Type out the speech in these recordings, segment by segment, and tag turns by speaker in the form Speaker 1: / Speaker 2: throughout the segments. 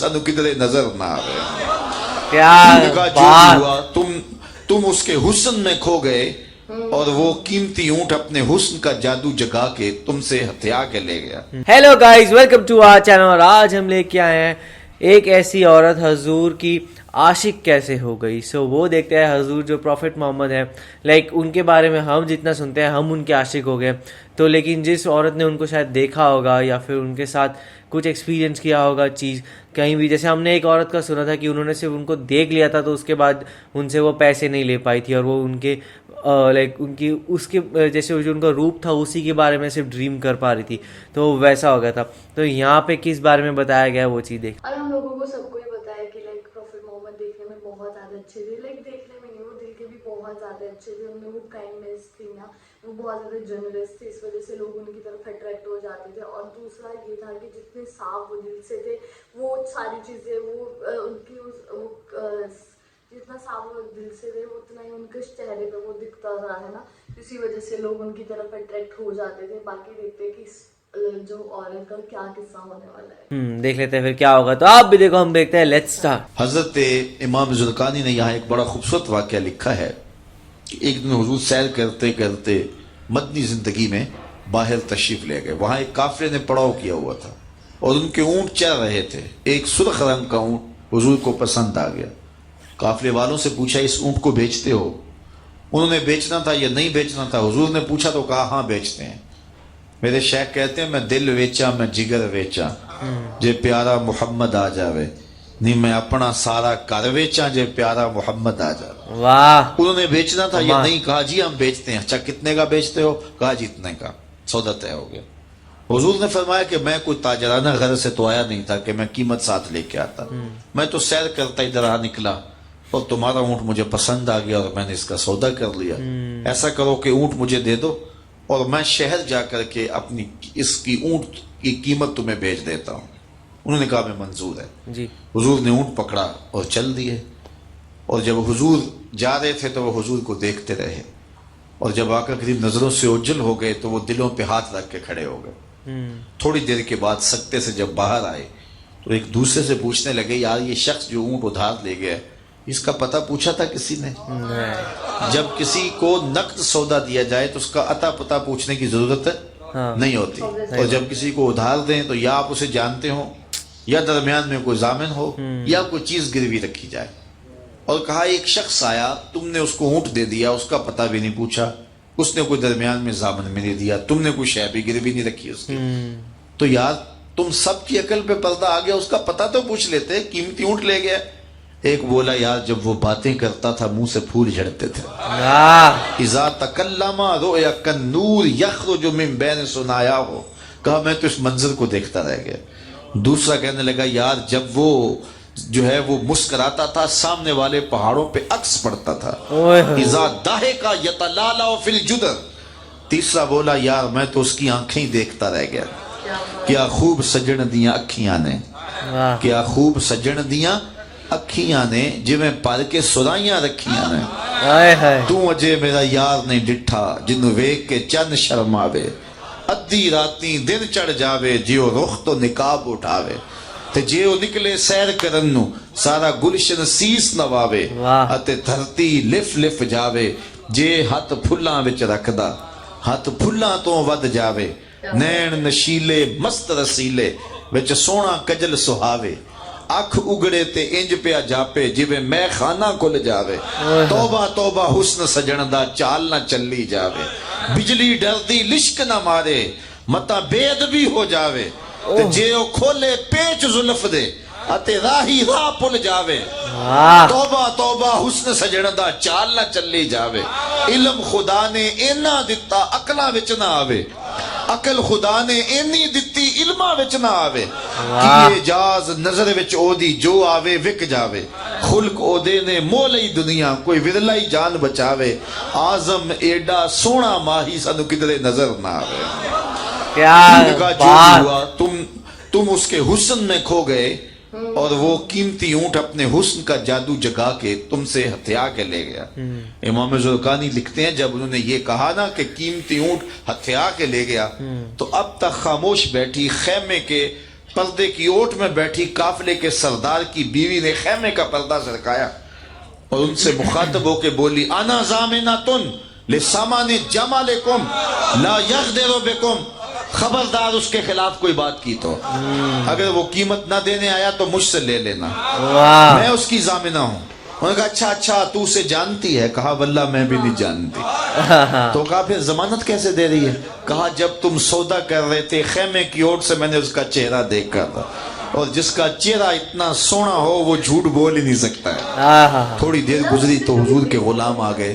Speaker 1: سانو کدھرے نظر نہ آوے.
Speaker 2: کیا بات.
Speaker 1: ہوا تم اس کے حسن میں کھو گئے اور وہ قیمتی اونٹ اپنے حسن کا جادو جگا کے تم سے ہتھیا کے لے گیا.
Speaker 2: Hello guys, welcome to our channel. اور آج ہم لے کے آئے ہیں ایک ایسی عورت حضور کی عاشق کیسے ہو گئی. سو وہ دیکھتے ہیں حضور جو پروفٹ محمد ہے، لائک ان کے بارے میں ہم جتنا سنتے ہیں ہم ان کے عاشق ہو گئے. تو لیکن جس عورت نے ان کو شاید دیکھا ہوگا یا پھر ان کے ساتھ کچھ ایکسپیرینس کیا ہوگا چیز کہیں بھی، جیسے ہم نے ایک عورت کا سنا تھا کہ انہوں نے صرف ان کو دیکھ لیا تھا تو اس کے بعد ان سے وہ پیسے نہیں لے پائی تھی، اور وہ ان کے لائک ان کی اس کے جیسے جو ان کا روپ تھا اسی کے بارے میں صرف ڈریم کر پا رہی تھی، تو ویسا ہو گیا تھا. تو یہاں پہ کس بارے میں بتایا گیا وہ چیز دیکھ.
Speaker 3: اور ہم لوگوں کو سب کو یہ بتایا کہ لائک پروفٹ محمد دیکھنے میں بہت زیادہ اچھے تھے، لائک دیکھنے میں نہیں، وہ دل کے بھی بہت زیادہ اچھے تھے. ان میں وہ کائنڈنیس تھی نا، وہ بہت زیادہ جنرس تھے، اس وجہ سے لوگ ان کی طرف اٹریکٹ ہو جاتے تھے. اور دوسرا یہ تھا کہ جتنے صاف وہ دل سے تھے، وہ ساری چیزیں وہ ان کی جتنا صاف وہ دل سے تھے اتنا ہی ان کے چہرے پہ وہ دکھتا تھا، ہے نا. اسی وجہ سے لوگ ان کی طرف اٹریکٹ ہو جاتے تھے. باقی دیکھتے کہ جو عورت کا کیا قصہ ہونے والا ہے.
Speaker 2: دیکھ لیتے ہیں پھر کیا ہوگا. تو آپ بھی دیکھو، ہم دیکھتے ہیں. Let's start.
Speaker 1: حضرت امام زرقانی نے یہاں ایک بڑا خوبصورت واقعہ لکھا ہے کہ ایک دن حضور سیر کرتے کرتے مدنی زندگی میں باہر تشریف لے گئے. وہاں ایک قافلے نے پڑاؤ کیا ہوا تھا اور ان کے اونٹ چل رہے تھے. ایک سرخ رنگ کا اونٹ حضور کو پسند آ گیا. قافلے والوں سے پوچھا اس اونٹ کو بیچتے ہو؟ انہوں نے بیچنا تھا یا نہیں بیچنا تھا. حضور نے پوچھا تو کہا ہاں بیچتے ہیں. میرے شیخ کہتے ہیں میں دل ویچا میں جگر ویچا جے پیارا محمد آ جاوے، نہیں میں اپنا سارا کر ویچا جے پیارا محمد آ جاوے.
Speaker 2: واہ.
Speaker 1: انہوں نے بیچنا تھا یا نہیں، کہا جی ہم بیچتے ہیں. اچھا کتنے کا بیچتے ہو؟ کہا جی اتنے کا. سودا طے ہو گیا. حضور نے فرمایا کہ میں کوئی تاجرانہ غرض سے تو آیا نہیں تھا کہ میں قیمت ساتھ لے کے آتا، میں تو سیر کرتا ادھر آ نکلا اور تمہارا اونٹ مجھے پسند آ گیا اور میں نے اس کا سودا کر لیا. ایسا کرو کہ اونٹ مجھے دے دو اور میں شہر جا کر کے اپنی اس کی اونٹ کی قیمت تمہیں بھیج دیتا ہوں. انہوں نے کہا میں منظور ہے.
Speaker 2: جی.
Speaker 1: حضور نے اونٹ پکڑا اور چل دیے. اور جب حضور جا رہے تھے تو وہ حضور کو دیکھتے رہے، اور جب آقا کریم نظروں سے اوجھل ہو گئے تو وہ دلوں پہ ہاتھ رکھ کے کھڑے ہو گئے. تھوڑی دیر کے بعد سکتے سے جب باہر آئے تو ایک دوسرے سے پوچھنے لگے یار یہ شخص جو اونٹ ادھار لے گیا اس کا پتہ پوچھا تھا کسی نے؟ جب کسی کو نقد سودا دیا جائے تو اس کا عطا پتہ پوچھنے کی ضرورت نہیں ہوتی، اور جب کسی کو ادھار دیں تو یا آپ اسے جانتے ہو یا درمیان میں کوئی ضامن ہو یا کوئی چیز گروی رکھی جائے. اور کہا ایک شخص آیا، تم نے اس کو اونٹ دے دیا، اس کا پتہ بھی نہیں پوچھا، اس نے کوئی درمیان میں ضامن میں نہیں دیا، تم نے کوئی شے بھی گروی نہیں رکھی اس کی. تو یار تم سب کی عقل پہ پردہ آ گیا، اس کا پتہ تو پوچھ لیتے، قیمتی اونٹ لے گیا. ایک بولا یار جب وہ باتیں کرتا تھا منہ سے پھول جھڑتے تھے. اذا تکلم رؤیا کالنور یخرج من بین ثنایاہ. کہا میں تو اس منظر کو دیکھتا رہ گیا. دوسرا کہنے لگا یار جب وہ جو ہے وہ مسکراتا تھا سامنے والے پہاڑوں پہ عکس پڑتا تھا. اذا ضحک یتلالع فی الجدر. تیسرا بولا یار میں تو اس کی آنکھیں ہی دیکھتا رہ گیا. کیا خوب سجن دیاں اکھیاں نے، کیا خوب سجن دیاں اکھیاں نے جویں پر کے سرائیاں رکھیاں نے. تو اجے میرا یار نہیں ڈٹھا جنوں ویکھ کے چن شرماوے. ادھی راتیں دن چڑھ جاوے جیو رخ تو نقاب اٹھاوے. تے جیو نکلے سیر کرن نو سارا گلشن سیس نواوے. اتے دھرتی لف لف جاوے جے ہاتھ پھلاں وچ رکھدا ہاتھ پھلاں تو ود جاوے. نین نشیلے مست رسیلے وچ سونا کجل سہاوے. اکھ اگڑے تے انج پیا جاپے جویں میں خانہ کھل جاوے. توبہ توبہ حسن سجن دا چال نہ چلی جاوے. بجلی ڈردی لشک نہ مارے متا بے ادبی ہو جاوے. تے جے او کھولے پیچ زلف دے اتے راہی راہ پل جاوے. توبہ توبہ حسن سجن دا چال نہ چلی جاوے. علم خدا نے اینا دتا عقلاں وچ نہ آوے. عقل خدا نے اینی دتی علماں وچ نہ آوے. کی اجاز نظر وچ او دی جو آوے وک جاوے. خلق او دے نے مول ہی دنیا کوئی ورلا ہی جان بچاوے. آزم ایڈا سونا ماہی سانو کدھرے نظر نہ آوے.
Speaker 2: کیا بات.
Speaker 1: ہوا تم اس کے حسن میں کھو گئے اور وہ قیمتی اونٹ اپنے حسن کا جادو جگا کے تم سے ہتھیا کے لے گیا. امام زرقانی لکھتے ہیں جب انہوں نے یہ کہا نا کہ قیمتی اونٹ ہتھیا کے لے گیا تو اب تک خاموش بیٹھی خیمے کے पर्दे की ओट में बैठी काफिले के सरदार की बीवी ने खैमे का पर्दा सरकाया और उनसे मुखातब होके बोली, अना ज़ामिनतुन लिसामानि जमालिकुम ला यग़दिरु बिकुम, खबरदार उसके खिलाफ कोई बात की तो अगर वो कीमत ना देने आया तो मुझसे ले लेना, मैं उसकी जामिना हूँ। उन्होंने कहा अच्छा अच्छा तू उसे जानती है? कहा वल्लाह मैं भी नहीं जानती। तो कहा फिर जमानत कैसे दे रही है? कहा जब तुम सौदा कर रहे थे खैमे की ओर से मैंने उसका चेहरा देखा था, और जिसका चेहरा इतना सोना हो वो झूठ बोल ही नहीं सकता है। थोड़ी देर गुजरी तो हुजूर के गुलाम आ गए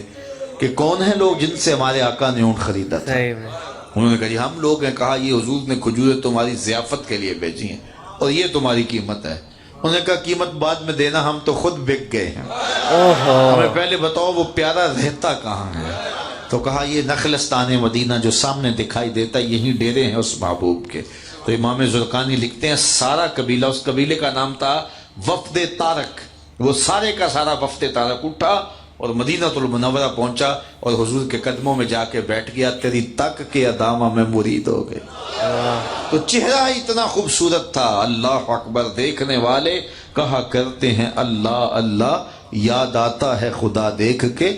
Speaker 1: कि कौन है लोग जिनसे हमारे आका ने ऊँट खरीदा था। उन्होंने कहा जी हम लोग हैं। कहा ये हुजूर ने खजूरें तुम्हारी ज़ियाफत के लिए भेजी हैं और ये तुम्हारी कीमत है। उन्होंने कहा कीमत बाद में देना, हम तो खुद बिक गए हैं, हमें पहले बताओ वो प्यारा रहता कहाँ है। तो कहा ये नखलस्तान मदीना जो सामने दिखाई देता यही डेरे हैं उस महबूब के। तो इमाम ज़ुरकानी लिखते हैं सारा कबीला, उस कबीले का नाम था वफ़द तारक, वो सारे का सारा वफ़द तारक उठा और मदीनातुल मुनव्वरा पहुंचा और हुजूर के कदमों में जाके बैठ गया। तेरी तक के अदामा में मुरीद हो गए। तो चेहरा इतना खूबसूरत था, अल्लाह अकबर। देखने वाले कहा करते हैं अल्लाह अल्लाह, याद आता है खुदा देख के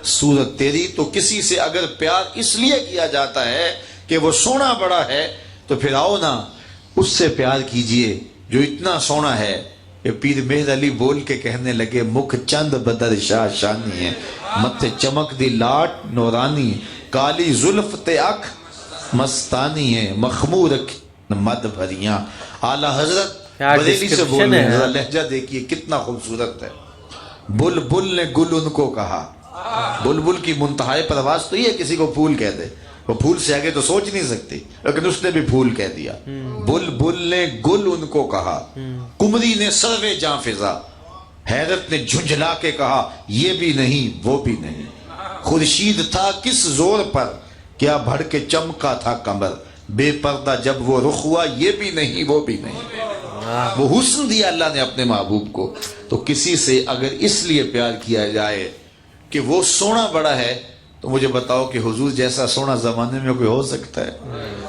Speaker 1: सूरत तेरी। तो किसी से अगर प्यार इसलिए किया जाता है कि वो सोना बड़ा है, तो फिर आओ ना उससे प्यार कीजिए जो इतना सोना है। ये पीर मेहर अली बोल के कहने लगे, मुख चंद बदर शाह शानी है, मत्थे चमक दी लाट नौरानी, काली जुल्फ ते अख मस्तानी है, मखमूर मद भरियां। आला हजरत बरेली से बोल रहे हैं, लहजा देखिए कितना खूबसूरत है। बुलबुल ने गुल उनको कहा, बुलबुल की मुंतहाए परवाज तो ये किसी को फूल कह दे, वो फूल से आगे तो सोच नहीं सकती, लेकिन उसने भी फूल कह दिया। बुलबुल ने गुल उनको कहा, कुमरी ने सर्वे जां फिजा, हैरत ने झुंझला के कहा ये भी नहीं वो भी नहीं। खुर्शीद था किस जोर पर, क्या भड़ के चमका था कमर, बेपर्दा जब वो रुख हुआ ये भी नहीं वो भी नहीं। वो हुस्न दिया अल्लाह ने अपने महबूब को। तो किसी से अगर इसलिए प्यार किया जाए कि वो सोना बड़ा है, तो मुझे बताओ कि हुजूर जैसा सोना जमाने में कोई हो सकता है?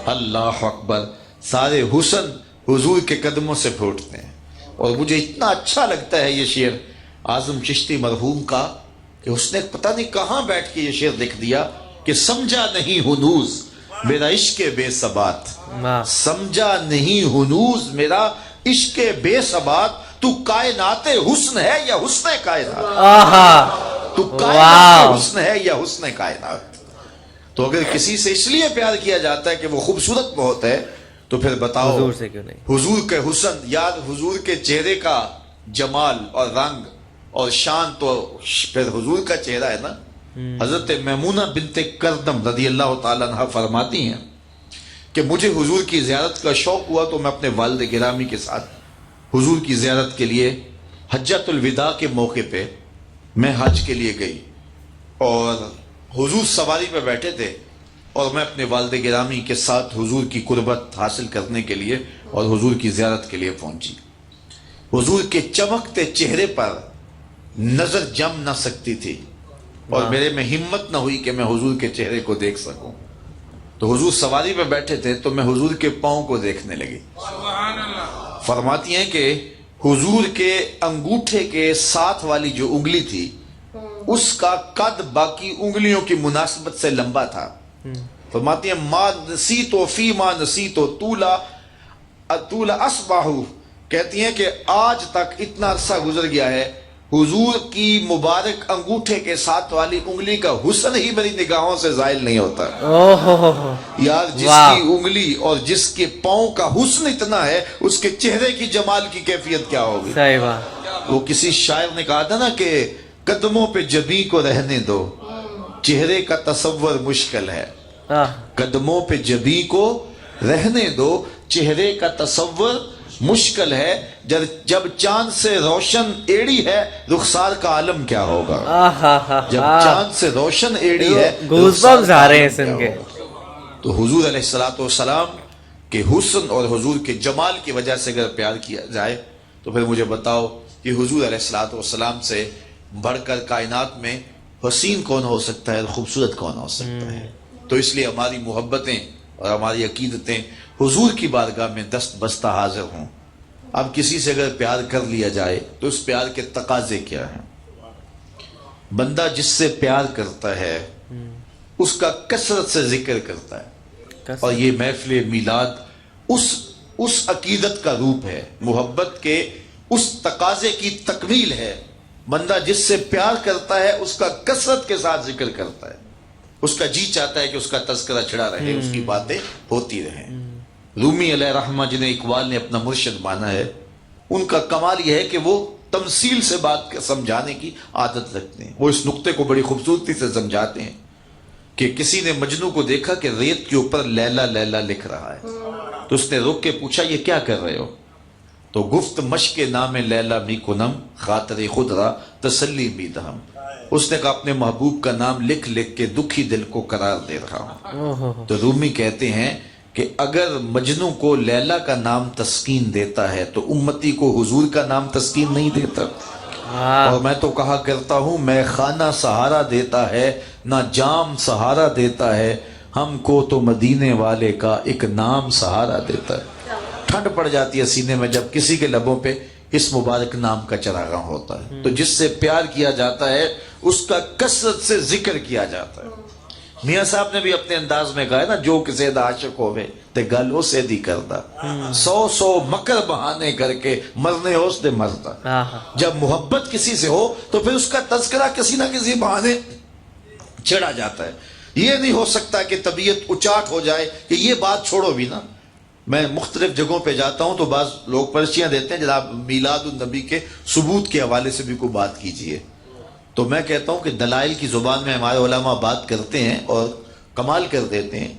Speaker 1: अल्लाह अकबर। सारे हुस्न हुजूर के कदमों से फूटते हैं। और मुझे इतना अच्छा लगता है ये शेर आजम चिश्ती मरहूम का कि उसने पता नहीं कहाँ बैठ के ये शेर लिख दिया कि समझा नहीं हुनूज मेरा इश्क बेसबात, समझा नहीं हुनूज मेरा इश्क बेसबात, तू कायनाते हुस्न है या हुस्न कायनात, तू कायनात हुस्न है या हुस्न कायनात। तो अगर किसी से इसलिए प्यार किया जाता है कि वो खूबसूरत बहुत है, तो फिर बताओ
Speaker 2: हुजूर से क्यों नहीं?
Speaker 1: हुजूर के हुस्न, याद हुजूर के चेहरे का जमाल और रंग और शान, तो फिर हुजूर का चेहरा है ना। हजरत मैमूना बिनते करदम रज़ी अल्लाह ताला अन्हा फरमाती हैं कि मुझे हुजूर की ज़ियारत का शौक हुआ तो मैं अपने वालिद गिरामी के साथ हुजूर की ज़ियारत के लिए हज्जतुल विदा के मौके पे मैं हज के लिए गई और हुजूर सवारी पे बैठे थे और मैं अपने वालिद गिरामी के साथ हुजूर की कुर्बत हासिल करने के लिए और हुजूर की ज़ियारत के लिए पहुंची। हुजूर के चमकते चेहरे पर नजर जम ना सकती थी और मेरे में हिम्मत ना हुई कि मैं हुजूर के चेहरे को देख सकूं। तो हुजूर सवारी पे बैठे थे तो मैं हुजूर के पाँव को देखने लगी। फरमाती हैं कि हुजूर के अंगूठे के साथ वाली जो उंगली थी उसका कद बाकी उंगलियों की मुनासिबत से लंबा था। फरमाती हैं मा नसी तो फी मा नसी तो तूला असबाहू, कहती हैं कि आज तक इतना अरसा गुजर गया है हुजूर की मुबारक अंगूठे के साथ वाली उंगली का हुस्न ही मेरी निगाहों से जायल नहीं होता। यार जिसकी उंगली और जिसके पाँव का हुस्न इतना है उसके चेहरे की जमाल की कैफियत क्या होगी?
Speaker 2: सही बात।
Speaker 1: वो किसी शायर ने कहा था ना कि कदमों पे जबी को रहने दो, चेहरे का तसव्वुर मुश्किल है। कदमों पे जबी को रहने दो, चेहरे का तसव्वुर मुश्किल है। जब चांद से रोशन एड़ी है रुखसार का आलम क्या होगा? जब चांद से रोशन एड़ी है
Speaker 2: गूज़बम्स आ रहे हैं सुन के।
Speaker 1: तो हुजूर अलैहिस्सलातु वस्सलाम के हुस्न और हुजूर के जमाल की वजह से अगर प्यार किया जाए तो फिर मुझे बताओ कि हुजूर अलैहिस्सलातु वस्सलाम से बढ़कर कायनात में हसीन कौन हो सकता है, खूबसूरत कौन हो सकता है? तो इसलिए हमारी मोहब्बतें और हमारी अकीदतें हुजूर की बारगाह में दस्त बस्ता हाजिर हूं. अब किसी से अगर प्यार कर लिया जाए तो उस प्यार के तकाजे क्या हैं? बंदा जिससे प्यार करता है उसका कसरत से जिक्र करता है, और ये महफिल मिलाद उस अकीदत का रूप है, मोहब्बत के उस तकाजे की तकमील है. बंदा जिससे प्यार करता है उसका कसरत के साथ जिक्र करता है, उसका जी चाहता है कि उसका तज़किरा छिड़ा रहे, उसकी बातें होती रहें. रूमी अलैहिर्रहमा जिन्हें इकबाल ने अपना मुर्शिद माना है, उनका कमाल यह है कि वो तमसील से बात समझाने की आदत रखते हैं. वो इस नुक्ते को बड़ी खूबसूरती से समझाते हैं कि किसी ने मजनू को देखा कि रेत के ऊपर लैला लैला लिख रहा है, तो उसने रुक के पूछा ये क्या कर रहे हो? तो गुफ्त मश्क नाम लैला मी कुनम खातिर खुदरा तसल्ली मी दहम. उसने कहा अपने महबूब का नाम लिख लिख के दुखी दिल को करार दे रहा हूं. तो रूमी कहते हैं कि अगर मजनू को लैला का नाम तस्कीन देता है तो उम्मती को हुजूर का नाम तस्कीन नहीं देता. और मैं तो कहा करता हूं, मैं खाना सहारा देता है ना जाम सहारा देता है, हमको तो मदीने वाले का एक नाम सहारा देता है. ठंड पड़ जाती है सीने में जब किसी के लबों पे इस मुबारक नाम का चरागां होता है. तो जिससे प्यार किया जाता है उसका कसरत से जिक्र किया जाता है. मियाँ साहब ने भी अपने अंदाज में कहा है ना, जो किसी दा आशिक होवे ते गल उसे दी करदा, 100 मकर बहाने करके मरने होश दे मरदा. जब मोहब्बत किसी से हो तो फिर उसका तज़किरा किसी ना किसी बहाने छिड़ा जाता है. ये नहीं हो सकता कि तबीयत उचाट हो जाए कि ये बात छोड़ो भी ना. मैं मुख्तलिफ जगहों पे जाता हूँ तो बाज़ लोग पर्चियाँ देते हैं जनाब मीलादुन नबी के सबूत के हवाले से भी कोई बात कीजिए. तो मैं कहता हूँ कि दलाइल की ज़ुबान में हमारे उलमा बात करते हैं और कमाल कर देते हैं,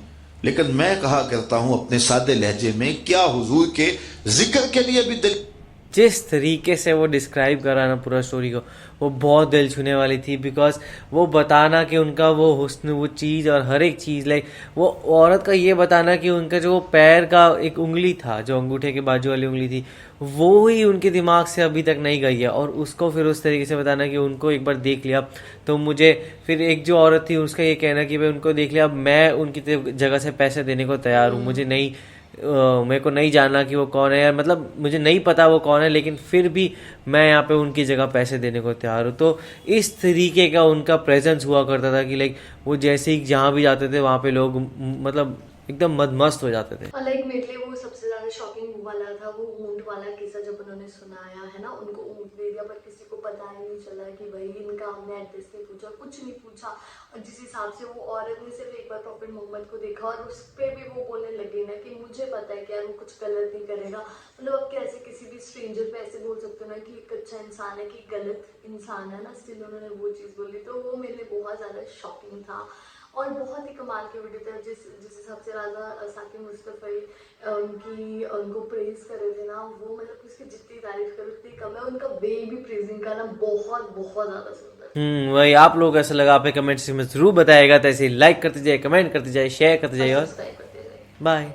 Speaker 1: लेकिन मैं कहा करता हूँ अपने सादे लहजे में, क्या हुजूर के जिक्र के लिए भी दिल.
Speaker 2: जिस तरीके से वो डिस्क्राइब करा ना पूरा स्टोरी को, वो बहुत दिल छूने वाली थी. बिकॉज वो बताना कि उनका वो हुस्न, वो चीज़ और हर एक चीज़, लाइक वो औरत का ये बताना कि उनका जो पैर का एक उंगली था, जो अंगूठे के बाजू वाली उंगली थी, वो ही उनके दिमाग से अभी तक नहीं गई है. और उसको फिर उस तरीके से बताना कि उनको एक बार देख लिया तो मुझे, फिर एक जो औरत थी उसका ये कहना कि भाई उनको देख लिया, मैं उनकी जगह से पैसे देने को तैयार हूँ. मुझे नहीं, मेरे को नहीं जानना कि वो कौन है, मतलब मुझे नहीं पता वो कौन है, लेकिन फिर भी मैं यहाँ पे उनकी जगह पैसे देने को तैयार हूँ. तो इस तरीके का उनका प्रेजेंस हुआ करता था कि लाइक वो जैसे ही जहाँ भी जाते थे वहाँ पे लोग मतलब एकदम मदमस्त हो जाते थे.
Speaker 3: लाइक मेरे लिए वो सबसे ज्यादा शॉकिंग वाला था वो ऊंट वाला किस्सा जब उन्होंने सुनाया है ना. उनको ऊंट दे दिया पर किसी को पता ही नहीं चला कि भाई इनका हमने एड्रेस नहीं पूछा, कुछ नहीं पूछा. और जिस हिसाब से वो औरत ने सिर्फ एक बार प्रॉफिट मोहम्मद को देखा और उस पर भी वो बोलने लगे ना कि मुझे पता है कि यार वो कुछ गलत नहीं करेगा. मतलब अब कैसे किसी भी स्ट्रेंजर पे ऐसे बोल सकते हो ना कि एक अच्छा इंसान है कि गलत इंसान है ना, स्टिल उन्होंने वो चीज़ बोली. तो वो मेरे लिए बहुत ज़्यादा शॉकिंग था और बहुत ही कमाल के वीडियो थे. जिस हिसाब से राजा साकिब मुस्तफ़ी उनको प्रेज कर रहे थे ना, वो मतलब उसकी जितनी तारीफ करो उतनी कम है. उनका वे भी प्रेजिंग का ना बहुत बहुत ज़्यादा सुंदर.
Speaker 2: वही आप लोग ऐसा लगा आप कमेंट्स में जरूर बताएगा. तो ऐसे लाइक करते जाइए, कमेंट करते जाइए, शेयर करते जाइए और बाय.